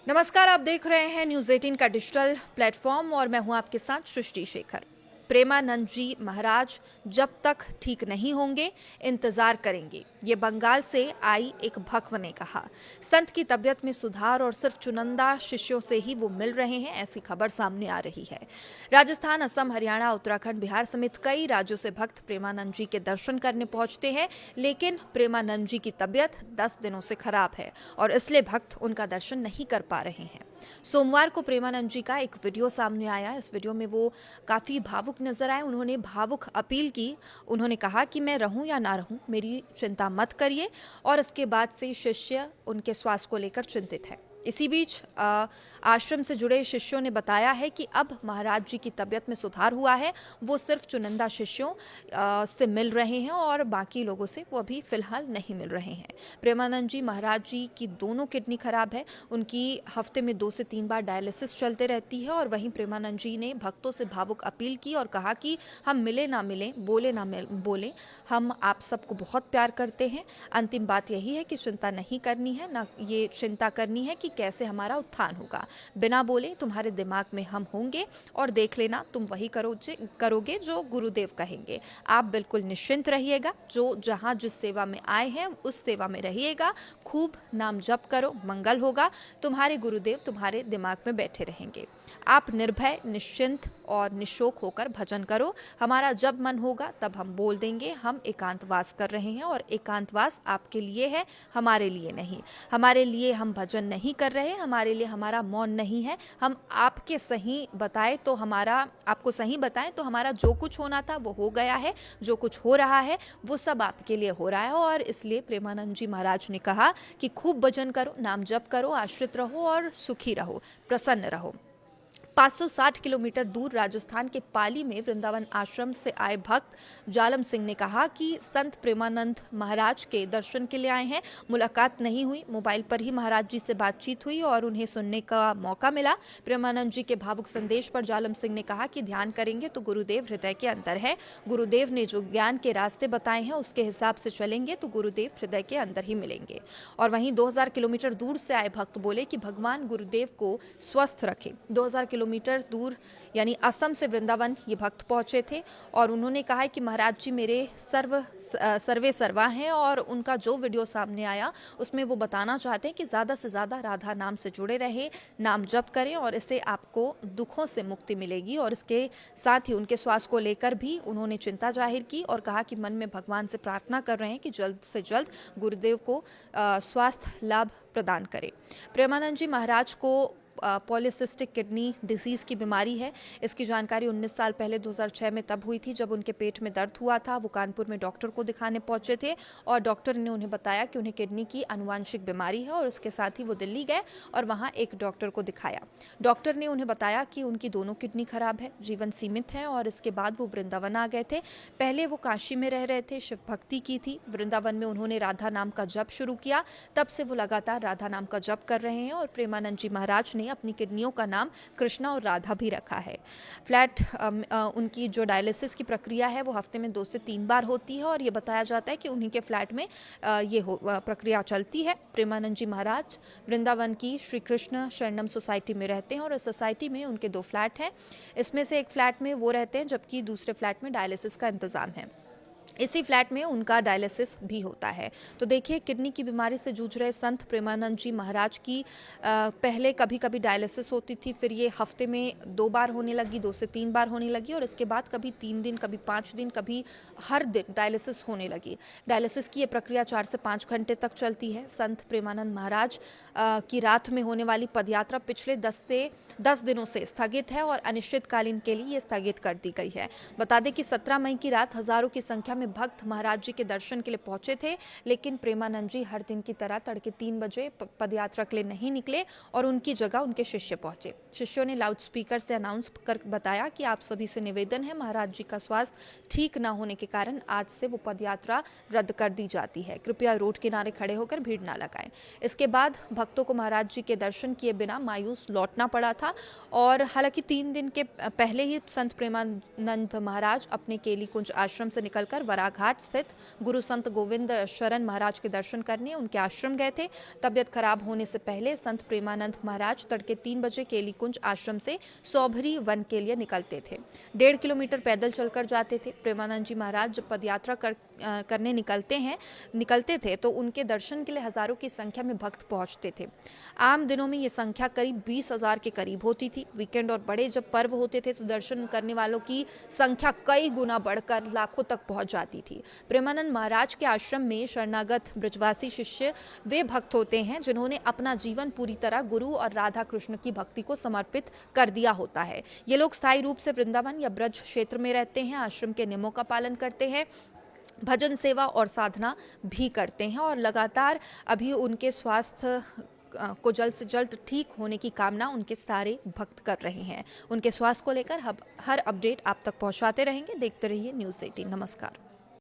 नमस्कार, आप देख रहे हैं न्यूज़ 18 का डिजिटल प्लेटफॉर्म और मैं हूं आपके साथ सृष्टि शेखर। प्रेमानंद जी महाराज जब तक ठीक नहीं होंगे इंतजार करेंगे, ये बंगाल से आई एक भक्त ने कहा। संत की तबीयत में सुधार और सिर्फ चुनिंदा शिष्यों से ही वो मिल रहे हैं, ऐसी खबर सामने आ रही है। राजस्थान, असम, हरियाणा, उत्तराखंड, बिहार समेत कई राज्यों से भक्त प्रेमानंद जी के दर्शन करने पहुंचते हैं, लेकिन प्रेमानंद जी की तबीयत 10 दिनों से खराब है और इसलिए भक्त उनका दर्शन नहीं कर पा रहे हैं। सोमवार को प्रेमानंद जी का एक वीडियो सामने आया। इस वीडियो में वो काफी भावुक नजर आए। उन्होंने भावुक अपील की। उन्होंने कहा कि मैं रहूं या ना रहूं, मेरी चिंता मत करिए। और इसके बाद से शिष्य उनके स्वास्थ्य को लेकर चिंतित है। इसी बीच आश्रम से जुड़े शिष्यों ने बताया है कि अब महाराज जी की तबीयत में सुधार हुआ है। वो सिर्फ चुनिंदा शिष्यों से मिल रहे हैं और बाकी लोगों से वो अभी फिलहाल नहीं मिल रहे हैं। प्रेमानंद जी महाराज जी की दोनों किडनी खराब है। उनकी हफ्ते में 2 से 3 बार डायलिसिस चलते रहती है। और वहीं प्रेमानंद जी ने भक्तों से भावुक अपील की और कहा कि हम मिले ना मिले, बोले ना बोले, हम आप सबको बहुत प्यार करते हैं। अंतिम बात यही है कि चिंता नहीं करनी है, ना ये चिंता करनी है कि कैसे हमारा उत्थान होगा। बिना बोले तुम्हारे दिमाग में हम होंगे और देख लेना तुम वही करोगे जो गुरुदेव कहेंगे। आप बिल्कुल निश्चिंत रहिएगा। जो जहां जिस सेवा में आए हैं उस सेवा में रहिएगा। खूब नाम जप करो, मंगल होगा। तुम्हारे गुरुदेव तुम्हारे दिमाग में बैठे रहेंगे। आप निर्भय, निश्चिंत और निशोक होकर भजन करो। हमारा जब मन होगा तब हम बोल देंगे हम एकांतवास कर रहे हैं और एकांतवास आपके लिए है, हमारे लिए नहीं। हमारे लिए हम भजन नहीं कर रहे, हमारे लिए हमारा मौन नहीं है। हम आपको सही बताएं तो हमारा जो कुछ होना था वो हो गया है। जो कुछ हो रहा है वो सब आपके लिए हो रहा है। और इसलिए प्रेमानंद जी महाराज ने कहा कि खूब भजन करो, नाम जप करो, आश्रित रहो और सुखी रहो, प्रसन्न रहो। 560 किलोमीटर दूर राजस्थान के पाली में वृंदावन आश्रम से आए भक्त जालम सिंह ने कहा कि संत प्रेमानंद महाराज के दर्शन के लिए आए हैं। मुलाकात नहीं हुई, मोबाइल पर ही महाराज जी से बातचीत हुई और उन्हें सुनने का मौका मिला। प्रेमानंद जी के भावुक संदेश पर जालम सिंह ने कहा कि ध्यान करेंगे तो गुरुदेव हृदय के अंदर है। गुरुदेव ने जो ज्ञान के रास्ते बताए हैं उसके हिसाब से चलेंगे तो गुरुदेव हृदय के अंदर ही मिलेंगे। और वहीं 2000 किलोमीटर दूर से आए भक्त बोले कि भगवान गुरुदेव को स्वस्थ रखे। 2000 किलोमीटर दूर यानी असम से वृंदावन ये भक्त पहुंचे थे और उन्होंने कहा कि महाराज जी मेरे सर्वे सर्वा हैं। और उनका जो वीडियो सामने आया उसमें वो बताना चाहते हैं कि ज़्यादा से ज़्यादा राधा नाम से जुड़े रहे, नाम जप करें और इससे आपको दुखों से मुक्ति मिलेगी। और इसके साथ ही उनके स्वास्थ्य को लेकर भी उन्होंने चिंता जाहिर की और कहा कि मन में भगवान से प्रार्थना कर रहे हैं कि जल्द से जल्द गुरुदेव को स्वास्थ्य लाभ प्रदान करें। प्रेमानंद जी महाराज को पॉलीसिस्टिक किडनी डिसीज़ की बीमारी है। इसकी जानकारी 19 साल पहले 2006 में तब हुई थी जब उनके पेट में दर्द हुआ था। वो कानपुर में डॉक्टर को दिखाने पहुंचे थे और डॉक्टर ने उन्हें बताया कि उन्हें किडनी की आनुवांशिक बीमारी है और उसके साथ ही वो दिल्ली गए और वहाँ एक डॉक्टर को दिखाया। डॉक्टर ने उन्हें बताया कि उनकी दोनों किडनी खराब है, जीवन सीमित है। और इसके बाद वो वृंदावन आ गए थे। पहले वो काशी में रह रहे थे, शिव भक्ति की थी। वृंदावन में उन्होंने राधा नाम का जप शुरू किया, तब से वो लगातार राधा नाम का जप कर रहे हैं। और प्रेमानंद जी महाराज ने अपनी किडनियों का नाम कृष्णा और राधा भी रखा है। उनकी जो डायलिसिस की प्रक्रिया है वो हफ्ते में 2 से 3 बार होती है और ये बताया जाता है कि उन्हीं के फ्लैट में प्रक्रिया चलती है। प्रेमानंद जी महाराज वृंदावन की श्री कृष्ण शरणम सोसाइटी में रहते हैं और इस सोसाइटी में उनके 2 फ्लैट हैं। इसमें से एक फ्लैट में वो रहते हैं जबकि दूसरे फ्लैट में डायलिसिस का इंतजाम है। इसी फ्लैट में उनका डायलिसिस भी होता है। तो देखिए, किडनी की बीमारी से जूझ रहे संत प्रेमानंद जी महाराज की पहले कभी कभी डायलिसिस होती थी, फिर ये हफ्ते में 2 बार होने लगी, 2 से 3 बार होने लगी और इसके बाद कभी 3 दिन, कभी 5 दिन, कभी हर दिन डायलिसिस होने लगी। डायलिसिस की ये प्रक्रिया 4 से 5 घंटे तक चलती है। संत प्रेमानंद महाराज की रात में होने वाली पदयात्रा पिछले 10 दिनों से स्थगित है और अनिश्चितकालीन के लिए ये स्थगित कर दी गई है। बता दें कि 17 मई की रात हजारों की संख्या में भक्त महाराज जी के दर्शन के लिए पहुंचे थे, लेकिन प्रेमानंद जी हर दिन की तरह तड़के 3 बजे पदयात्रा के लिए नहीं निकले और उनकी जगह उनके शिष्य पहुंचे। शिष्यों ने लाउड स्पीकर से अनाउंस कर बताया कि आप सभी से निवेदन है, महाराज जी का स्वास्थ्य ठीक न होने के कारण आज से वो पदयात्रा रद्द कर दी जाती है। कृपया रोड किनारे खड़े होकर भीड़ न लगाएं। इसके बाद भक्तों को महाराज जी के दर्शन किए बिना मायूस लौटना पड़ा था और हालांकि 3 दिन के पहले ही संत प्रेमानंद महाराज अपने केली कुंज आश्रम से निकलकर वराघाट स्थित गुरु संत गोविंद शरण महाराज के दर्शन करने उनके आश्रम गए थे। तबियत खराब होने से पहले संत प्रेमानंद महाराज तड़के 3 बजे केलीकुंज आश्रम से सौभरी वन के लिए निकलते थे। 1.5 किलोमीटर पैदल चलकर जाते थे। प्रेमानंद जी महाराज जब पदयात्रा करने निकलते थे तो उनके दर्शन के लिए हजारों की संख्या में भक्त पहुंचते थे। आम दिनों में ये संख्या करीब 20,000 के करीब होती थी। वीकेंड और बड़े जब पर्व होते थे तो दर्शन करने वालों की संख्या कई गुना बढ़कर लाखों तक पहुंच जाती थी। प्रेमानंद महाराज के आश्रम में शरणागत ब्रजवासी शिष्य वे भक्त होते हैं जिन्होंने अपना जीवन पूरी तरह गुरु और राधा कृष्ण की भक्ति को समर्पित कर दिया होता है। ये लोग स्थायी रूप से वृंदावन या ब्रज क्षेत्र में रहते हैं, आश्रम के नियमों का पालन करते हैं, भजन सेवा और साधना भी करते हैं और लगातार अभी उनके स्वास्थ्य को जल्द से जल्द ठीक होने की कामना उनके सारे भक्त कर रहे हैं। उनके स्वास्थ्य को लेकर हर अपडेट आप तक पहुंचाते रहेंगे। देखते रहिए न्यूज़ 18। नमस्कार।